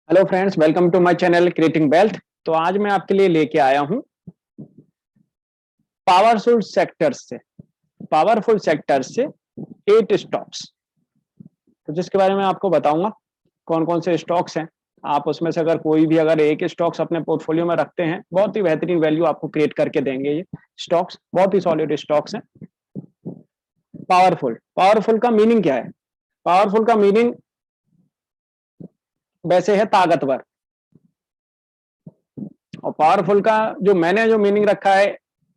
Hello friends, welcome to my channel creating wealth. तो आज मैं आपके लिए लेके आया हूं पावरफुल सेक्टर्स से 8 स्टॉक्स, तो जिसके बारे में आपको बताऊंगा कौन कौन से स्टॉक्स हैं। आप उसमें से अगर कोई भी अगर एक स्टॉक्स अपने पोर्टफोलियो में रखते हैं, बहुत ही बेहतरीन वैल्यू आपको क्रिएट करके देंगे। ये स्टॉक्स बहुत ही सॉलिड स्टॉक्स हैं। पावरफुल का मीनिंग क्या है? पावरफुल का मीनिंग वैसे है ताकतवर, और पावरफुल का जो मीनिंग रखा है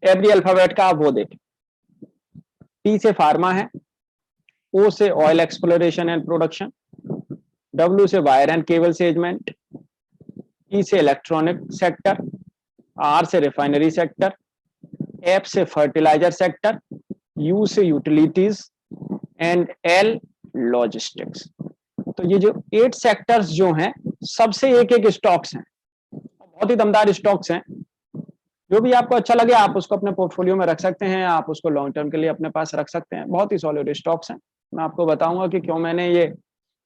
एवरी अल्फाबेट का, आप वो देखें। पी से फार्मा है, ओ से oil exploration and production, W से वायर एंड केबल सेगमेंट, ई से इलेक्ट्रॉनिक सेक्टर, आर से रिफाइनरी सेक्टर, एफ से फर्टिलाइजर सेक्टर, यू से यूटिलिटीज एंड एल लॉजिस्टिक्स। तो ये जो 8 सेक्टर्स जो हैं, सबसे एक एक स्टॉक्स हैं, बहुत ही दमदार स्टॉक्स हैं। जो भी आपको अच्छा लगे आप उसको अपने पोर्टफोलियो में रख सकते हैं, आप उसको लॉन्ग टर्म के लिए अपने पास रख सकते हैं। बहुत ही सॉलिड स्टॉक्स हैं। मैं आपको बताऊंगा कि क्यों मैंने ये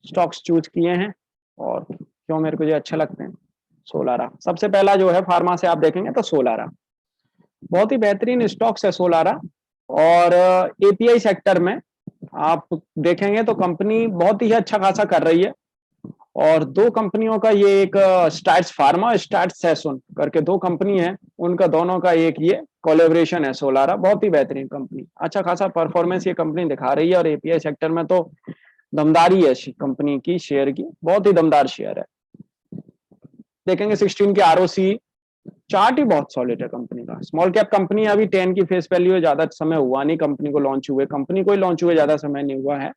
स्टॉक्स चूज किए हैं और क्यों मेरे को ये अच्छे लगते हैं। सोलारा सबसे पहला जो है, फार्मा से आप देखेंगे तो सोलारा बहुत ही बेहतरीन स्टॉक्स है। सोलारा और एपीआई सेक्टर में आप देखेंगे तो कंपनी बहुत ही अच्छा खासा कर रही है। और दो कंपनियों का ये एक स्टार्स फार्मा और स्टार्स सेसुन करके दो कंपनी है, उनका दोनों का एक ये कोलेबोरेशन है। सोलारा बहुत ही बेहतरीन कंपनी, अच्छा खासा परफॉर्मेंस ये कंपनी दिखा रही है। और एपीआई सेक्टर में तो दमदारी है कंपनी की, शेयर की बहुत ही दमदार शेयर है। देखेंगे 16 की आरओसी चार्ट ही बहुत सॉलिड है कंपनी का। स्मॉल कैप कंपनी, अभी 10 की फेस वैल्यू है, ज्यादा समय हुआ नहीं कंपनी को लॉन्च हुए, ज्यादा समय नहीं हुआ है।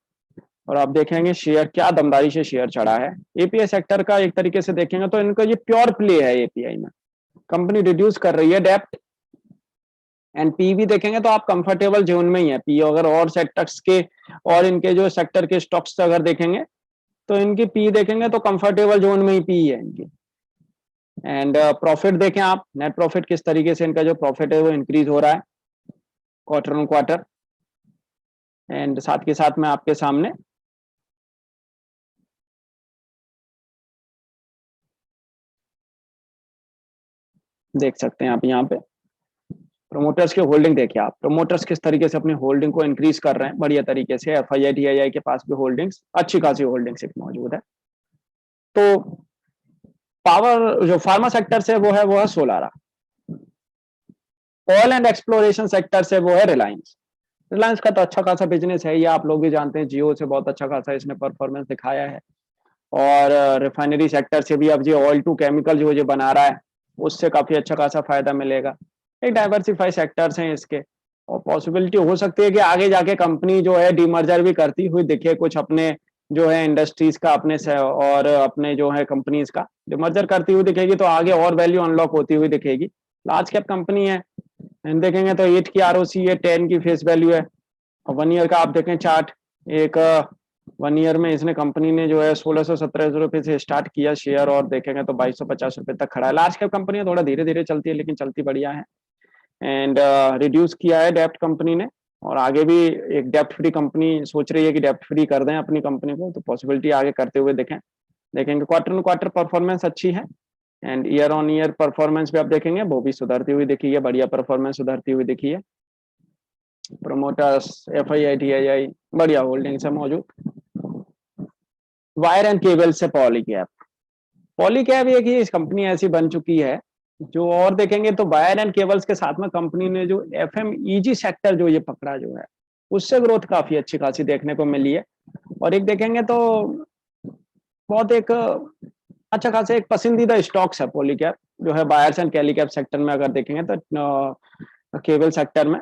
और आप देखेंगे शेयर क्या दमदारी से शेयर चढ़ा है। एपीआई सेक्टर का एक तरीके से देखेंगे तो इनका ये प्योर प्ले है। एपीआई में कंपनी रिड्यूस कर रही है डेप्ट, एंड पी भी देखेंगे तो आप कंफर्टेबल जोन में ही है। पी अगर और सेक्टर्स के और इनके जो सेक्टर के स्टॉक्स अगर देखेंगे तो इनकी पी देखेंगे तो कंफर्टेबल जोन में ही पी है इनकी। एंड प्रॉफिट देखें आप, नेट प्रॉफिट किस तरीके से इनका जो प्रॉफिट है वो इंक्रीज हो रहा है क्वार्टर ऑन क्वार्टर। एंड साथ के साथ में आपके सामने देख सकते हैं आप यहाँ पे प्रोमोटर्स की होल्डिंग देखिए। आप प्रोमोटर्स किस तरीके से अपनी होल्डिंग को इंक्रीज कर रहे हैं बढ़िया तरीके से। एफआईआई टीआईआई के पास भी होल्डिंग्स, अच्छी खासी होल्डिंग्स मौजूद है। तो पावर जो फार्मा सेक्टर से वो है Solara. Oil and exploration sector से वो है रिलायंस। रिलायंस का तो अच्छा खासा बिजनेस है, ये आप लोग भी जानते हैं। जियो से बहुत अच्छा खासा इसने परफॉर्मेंस दिखाया है। और रिफाइनरी सेक्टर से भी अब जो ऑयल टू केमिकल जो बना रहा है, उससे काफी अच्छा खासा फायदा मिलेगा। एक डाइवर्सिफाई सेक्टर्स हैं इसके, और पॉसिबिलिटी हो सकती है कि आगे जाके कंपनी जो है डीमर्जर भी करती हुई दिखे, कुछ अपने जो है इंडस्ट्रीज का अपने से और अपने जो है कंपनीज का डीमर्जर करती हुई दिखेगी, तो आगे और वैल्यू अनलॉक होती हुई दिखेगी। लार्ज कैप कंपनी है, देखेंगे तो 8 की आरओसी है, 10 की फेस वैल्यू है। और 1 ईयर का आप देखें चार्ट, एक 1 ईयर में इसने कंपनी ने जो है 1600-1700 रुपए से स्टार्ट किया शेयर, और देखेंगे तो 2250 रुपए तक खड़ा है। लार्ज कैप कंपनी थोड़ा धीरे धीरे चलती है, लेकिन चलती बढ़िया है। एंड रिड्यूस किया है डेप्ट कंपनी ने, और आगे भी एक डेप्ट फ्री कंपनी सोच रही है कि डेप्ट फ्री कर दें अपनी कंपनी को, तो पॉसिबिलिटी आगे करते हुए देखेंगे क्वार्टर ऑन क्वार्टर परफॉर्मेंस अच्छी है। And year on year performance भी आप देखेंगे वो भी सुधरती हुई दिखी है, बढ़िया परफॉर्मेंस सुधरती हुई दिखी है। प्रोमोटर्स एफआईआई टीआईआई बढ़िया होल्डिंग्स है मौजूद। वायर एंड केबल से पॉलीकैब एक ही कंपनी ऐसी बन चुकी है जो, और देखेंगे तो वायर एंड केबल्स के साथ में कंपनी ने जो एफएमईजी सेक्टर जो ये पकड़ा जो है, उससे ग्रोथ काफी अच्छी खासी देखने को मिली है। और एक देखेंगे तो बहुत एक अच्छा खासा एक पसंदीदा स्टॉक्स है पॉलीकैब, जो है वायर्स एंड कैलीकैब सेक्टर में अगर देखेंगे तो केबल सेक्टर में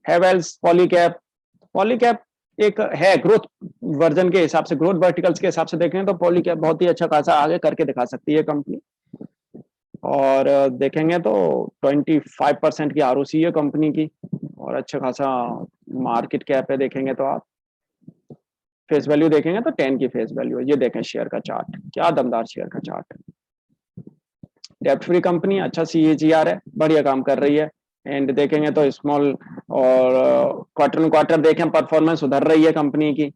हैवेल्स पॉलीकैब एक है ग्रोथ वर्जन के हिसाब से, ग्रोथ वर्टिकल्स के हिसाब से देखें तो पॉलीकैब बहुत ही अच्छा खासा आगे करके दिखा सकती है कंपनी। और देखेंगे तो 25% की आरओसी है कंपनी की, और अच्छा खासा मार्केट कैप है। देखेंगे तो आप फेस वैल्यू देखेंगे तो 10 की फेस वैल्यू है। ये देखें शेयर का चार्ट, क्या दमदार शेयर का चार्ट है। डेप्ट फ्री कंपनी, अच्छा सीएजीआर है, बढ़िया काम कर रही है। एंड देखेंगे तो स्मॉल और क्वार्टर ऑन क्वार्टर देखें परफॉर्मेंस सुधर रही है कंपनी की।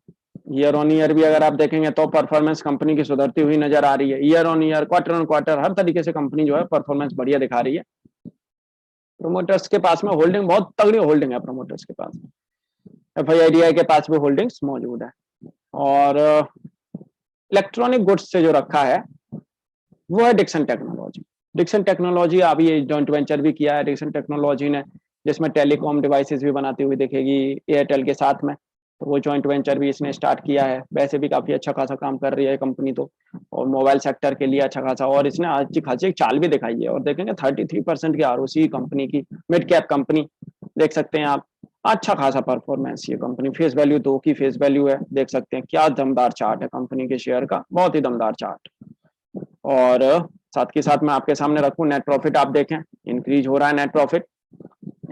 ईयर ऑन ईयर भी अगर आप देखेंगे तो परफॉर्मेंस कंपनी की सुधरती हुई नजर आ रही है। Year on year, quarter on quarter, हर तरीके से कंपनी जो है परफॉर्मेंस बढ़िया दिखा रही है। प्रोमोटर्स के पास में होल्डिंग बहुत तगड़ी होल्डिंग है प्रोमोटर्स के पास में। FIIDI के पास भी होल्डिंग्स मौजूद है। और इलेक्ट्रॉनिक गुड्स से जो रखा है वो है डिक्सन टेक्नोलॉजी। डिक्सन टेक्नोलॉजी अभी जॉइंट वेंचर भी किया है डिक्सन टेक्नोलॉजी ने, जिसमें टेलीकॉम डिवाइसेस भी बनाती हुई दिखेगी एयरटेल के साथ में। तो वो जॉइंट वेंचर भी इसने स्टार्ट किया है। वैसे भी काफी अच्छा खासा काम कर रही है कंपनी तो, और मोबाइल सेक्टर के लिए अच्छा खासा, और इसने अच्छी खासी चाल भी दिखाई है। और देखेंगे 33% की ROC कंपनी की, मिड कैप कंपनी देख सकते हैं आप। अच्छा खासा परफॉर्मेंस ये कंपनी, फेस वैल्यू 2 की फेस वैल्यू है, देख सकते हैं क्या दमदार चार्ट है कंपनी के शेयर का, बहुत ही दमदार चार्ट। और साथ के साथ मैं आपके सामने रखूं नेट प्रॉफिट, आप देखें इंक्रीज हो रहा है नेट प्रॉफिट।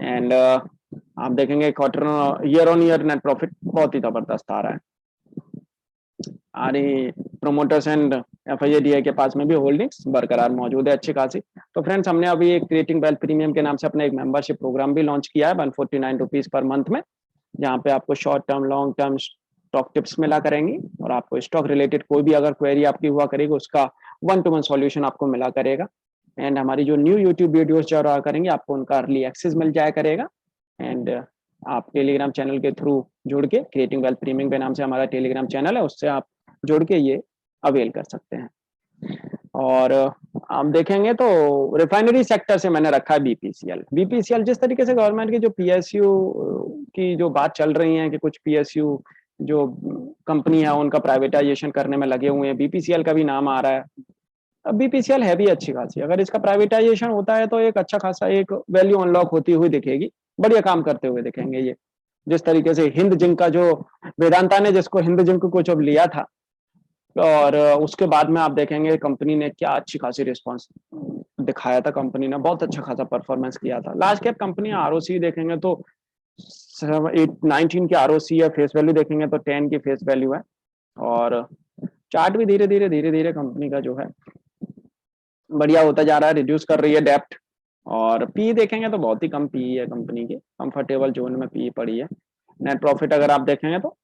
एंड आप देखेंगे quarter year on year net profit बहुत ही जबरदस्त आ रहा है। प्रोमोटर्स एंड FIIDI के पास में भी होल्डिंग्स बरकरार मौजूद है अच्छी खासी। तो फ्रेंड्स, हमने अभी एक क्रिएटिंग वेल्थ प्रीमियम के नाम से अपना एक मेंबरशिप प्रोग्राम भी लॉन्च किया है 149 रुपीज पर मंथ में, जहाँ पे आपको short term long term stock tips मिला करेंगी, और आपको स्टॉक रिलेटेड कोई भी अगर क्वेरी आपकी हुआ करेगी उसका 1-to-1 सॉल्यूशन आपको मिला करेगा। एंड हमारी जो न्यू यूट्यूब वीडियोस जो रहा करेंगे आपको उनका अर्ली एक्सेस मिल जाया करेगा। एंड आप टेलीग्राम चैनल के थ्रू जुड़ के, क्रिएटिंग वेल्थ प्रीमियम के नाम से हमारा टेलीग्राम चैनल है, उससे आप जुड़ के ये अवेल कर सकते हैं। और आप देखेंगे तो रिफाइनरी सेक्टर से मैंने रखा है BPCL। जिस तरीके से गवर्नमेंट की जो PSU की जो बात चल रही है कि कुछ PSU जो कंपनी है उनका प्राइवेटाइजेशन करने में लगे हुए हैं, BPCL का भी नाम आ रहा है। अब BPCL है भी अच्छी खासी, अगर इसका प्राइवेटाइजेशन होता है तो एक अच्छा खासा एक वैल्यू अनलॉक होती हुई दिखेगी, बढ़िया काम करते हुए दिखेंगे ये। जिस तरीके से हिंद जिंक का जो वेदांता ने जिसको हिंद जिंक को जब लिया था, और उसके बाद में आप देखेंगे कंपनी ने क्या अच्छी खासी रिस्पांस दिखाया था, कंपनी ने बहुत अच्छा खासा परफॉर्मेंस किया था। लार्ज कैप कंपनी ROC देखेंगे तो 19 की ROC है, फेस वैल्यू देखेंगे तो 10 की फेस वैल्यू है। और चार्ट भी धीरे धीरे कंपनी का जो है बढ़िया होता जा रहा है, रिड्यूस कर रही है डेप्ट। और पी देखेंगे तो बहुत ही कम पी है कंपनी की, कंफर्टेबल जोन में पी पड़ी है। नेट प्रॉफिट अगर आप देखेंगे तो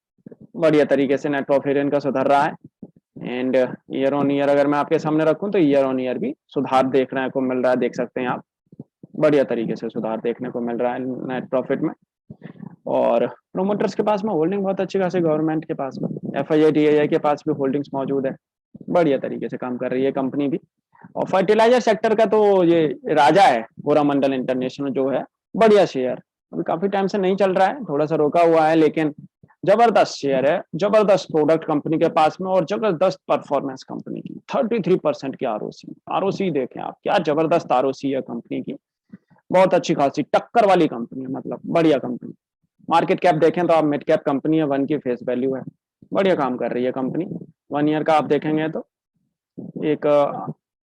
बढ़िया तरीके से नेट प्रॉफिट इनका सुधर रहा है। एंड ईयर ऑन ईयर अगर मैं आपके सामने रखूं तो ईयर ऑन ईयर भी सुधार देखने को मिल रहा है, देख सकते हैं आप, बढ़िया तरीके से सुधार देखने को मिल रहा है नेट प्रॉफिट में। और प्रोमोटर्स के पास में होल्डिंग बहुत अच्छी खासी, गवर्नमेंट के पास में FIIDI के पास भी होल्डिंग्स मौजूद है, बढ़िया तरीके से काम कर रही है कंपनी भी। और फर्टिलाइजर सेक्टर का तो ये राजा है कोरामंडल इंटरनेशनल जो है, बढ़िया शेयर, अभी काफी टाइम से नहीं चल रहा है, थोड़ा सा रोका हुआ है, लेकिन जबरदस्त शेयर है, जबरदस्त प्रोडक्ट कंपनी के पास में, और जबरदस्त परफॉर्मेंस कंपनी की। 33% की ROC देखें आप, क्या जबरदस्त ROC है कंपनी की, बहुत अच्छी खासी टक्कर वाली कंपनी है, मतलब बढ़िया कंपनी। मार्केट कैप देखें तो आप मिड कैप कंपनी है, 1 की फेस वैल्यू है, बढ़िया काम कर रही है कंपनी। 1 ईयर का आप देखेंगे तो एक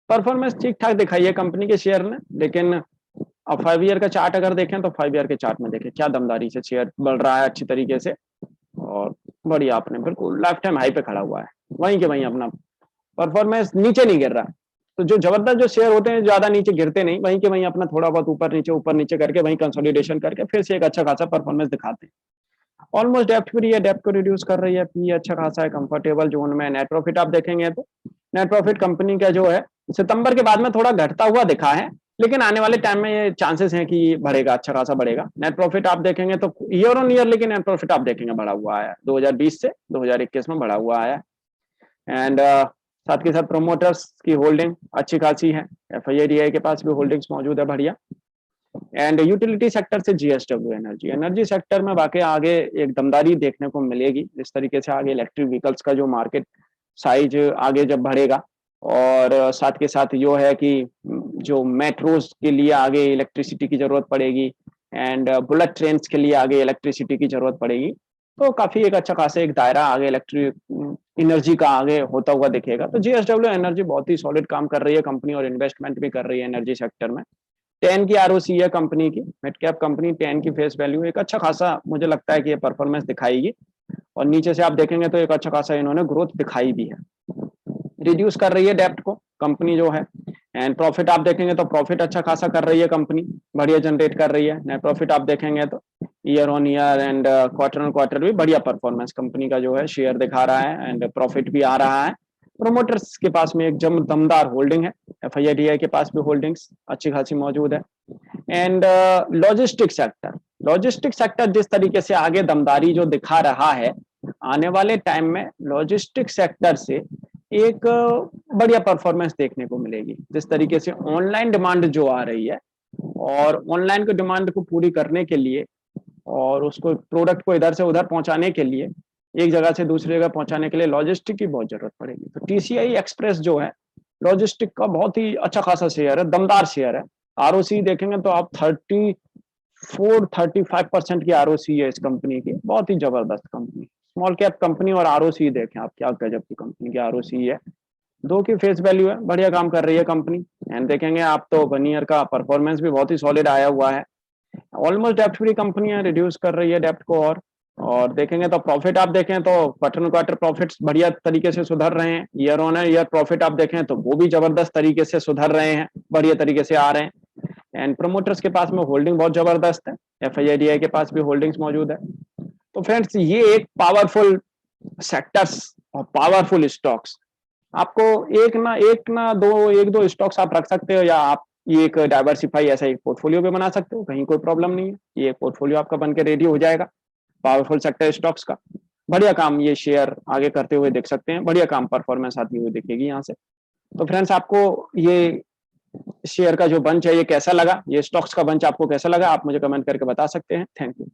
परफॉर्मेंस ठीक ठाक दिखाई है कंपनी के शेयर ने, लेकिन अब 5 ईयर का चार्ट अगर देखें तो 5 ईयर के चार्ट में देखें क्या दमदारी से शेयर बढ़ रहा है अच्छी तरीके से, और बढ़िया आपने बिल्कुल लाइफ टाइम हाई पे खड़ा हुआ है, वहीं के वहीं अपना परफॉर्मेंस नीचे नहीं गिर रहा। तो जो जबरदस्त जो शेयर होते हैं ज्यादा नीचे गिरते नहीं, वहीं के वहीं अपना थोड़ा बहुत ऊपर नीचे करके वहीं कंसोलिडेशन करके फिर से एक अच्छा खासा परफॉर्मेंस दिखाते हैं। ऑलमोस्ट डेप्थ फ्री है, डेप्थ को रिड्यूस कर रही है, पी अच्छा खासा है, कंफर्टेबल जोन में। नेट प्रॉफिट आप देखेंगे तो नेट प्रॉफिट कंपनी का जो है सितंबर के बाद में थोड़ा घटता हुआ दिखा है, लेकिन आने वाले टाइम में ये चांसेस हैं कि बढ़ेगा, अच्छा खासा बढ़ेगा। नेट प्रॉफिट आप देखेंगे तो ईयर ऑन ईयर, लेकिन नेट प्रॉफिट आप देखेंगे बढ़ा हुआ आया 2020 से 2021 में बढ़ा हुआ आया। एंड साथ के साथ प्रोमोटर्स की होल्डिंग अच्छी खासी है, FIIDI के पास भी होल्डिंग्स मौजूद है बढ़िया। एंड यूटिलिटी सेक्टर से GSW एनर्जी सेक्टर में वाकई आगे एक दमदारी देखने को मिलेगी, जिस तरीके से आगे इलेक्ट्रिक व्हीकल्स का जो मार्केट साइज आगे जब बढ़ेगा, और साथ के साथ यो है कि जो मेट्रोज के लिए आगे इलेक्ट्रिसिटी की जरूरत पड़ेगी, एंड बुलेट ट्रेन के लिए आगे इलेक्ट्रिसिटी की जरूरत पड़ेगी, तो काफी एक अच्छा खासा एक दायरा आगे इलेक्ट्रिक एनर्जी का आगे होता हुआ दिखेगा। तो GSW एनर्जी बहुत ही सॉलिड काम कर रही है कंपनी, और इन्वेस्टमेंट भी कर रही है एनर्जी सेक्टर में। 10 की ROC है कंपनी की, मिड कैप कंपनी, 10 की फेस वैल्यू, एक अच्छा खासा मुझे लगता है कि ये परफॉर्मेंस दिखाएगी। और नीचे से आप देखेंगे तो एक अच्छा खासा इन्होंने ग्रोथ दिखाई भी है, रिड्यूस कर रही है डेप्ट को कंपनी जो है। एंड प्रॉफिट आप देखेंगे तो प्रॉफिट अच्छा खासा कर रही है कंपनी, बढ़िया जनरेट कर रही है। नेट प्रॉफिट आप देखेंगे तो year on year and quarter on quarter भी बढ़िया परफॉर्मेंस कंपनी का जो है शेयर दिखा रहा है एंड प्रॉफिट भी आ रहा है। प्रोमोटर्स के पास में एक दमदार होल्डिंग है, एफआईआईडीआई के पास भी होल्डिंग्स अच्छी खासी मौजूद है। एंड लॉजिस्टिक सेक्टर जिस तरीके से आगे दमदारी जो दिखा रहा है, आने वाले टाइम में लॉजिस्टिक सेक्टर से एक बढ़िया परफॉर्मेंस देखने को मिलेगी। जिस तरीके से ऑनलाइन डिमांड जो आ रही है और ऑनलाइन की डिमांड को पूरी करने के लिए और उसको प्रोडक्ट को इधर से उधर पहुंचाने के लिए, एक जगह से दूसरी जगह पहुंचाने के लिए लॉजिस्टिक की बहुत जरूरत पड़ेगी। तो टीसीआई एक्सप्रेस जो है लॉजिस्टिक का बहुत ही अच्छा खासा शेयर है, दमदार शेयर है। आरओसी देखेंगे तो आप 34-35% की आरओसी है इस कंपनी की, बहुत ही जबरदस्त कंपनी। स्मॉल कैप कंपनी और आरओसी देखें आप, क्या गजब की कंपनी की आरओसी है। 2 की फेस वैल्यू है, बढ़िया काम कर रही है कंपनी। एंड देखेंगे आप तो 1 ईयर का परफॉर्मेंस भी बहुत ही सॉलिड आया हुआ है। ऑलमोस्ट डेप्ट फ्री कंपनी है, रिड्यूस कर रही है डेप्ट को। और देखेंगे तो प्रॉफिट आप देखें तो क्वार्टर क्वार्टर प्रॉफिट्स बढ़िया तरीके से सुधर रहे हैं। ईयर ऑन ईयर प्रॉफिट आप देखें तो वो भी जबरदस्त तरीके से सुधर रहे हैं, बढ़िया तरीके से आ रहे हैं। एंड प्रमोटर्स के पास में होल्डिंग बहुत जबरदस्त है, एफआईआईडीआई के पास भी होल्डिंग्स मौजूद है। तो फ्रेंड्स, ये एक पावरफुल सेक्टर्स और पावरफुल स्टॉक्स, आपको एक दो स्टॉक्स आप रख सकते हो, या आप ये एक डाइवर्सिफाई ऐसा एक पोर्टफोलियो भी बना सकते हो, कहीं कोई प्रॉब्लम नहीं है। ये एक पोर्टफोलियो आपका बन के रेडी हो जाएगा पावरफुल सेक्टर स्टॉक्स का। बढ़िया काम ये शेयर आगे करते हुए देख सकते हैं, बढ़िया काम परफॉर्मेंस आती हुई दिखेगी यहाँ से। तो फ्रेंड्स, आपको ये शेयर का जो बंच है ये कैसा लगा, ये स्टॉक्स का बंच आपको कैसा लगा, आप मुझे कमेंट करके बता सकते हैं। Thank you.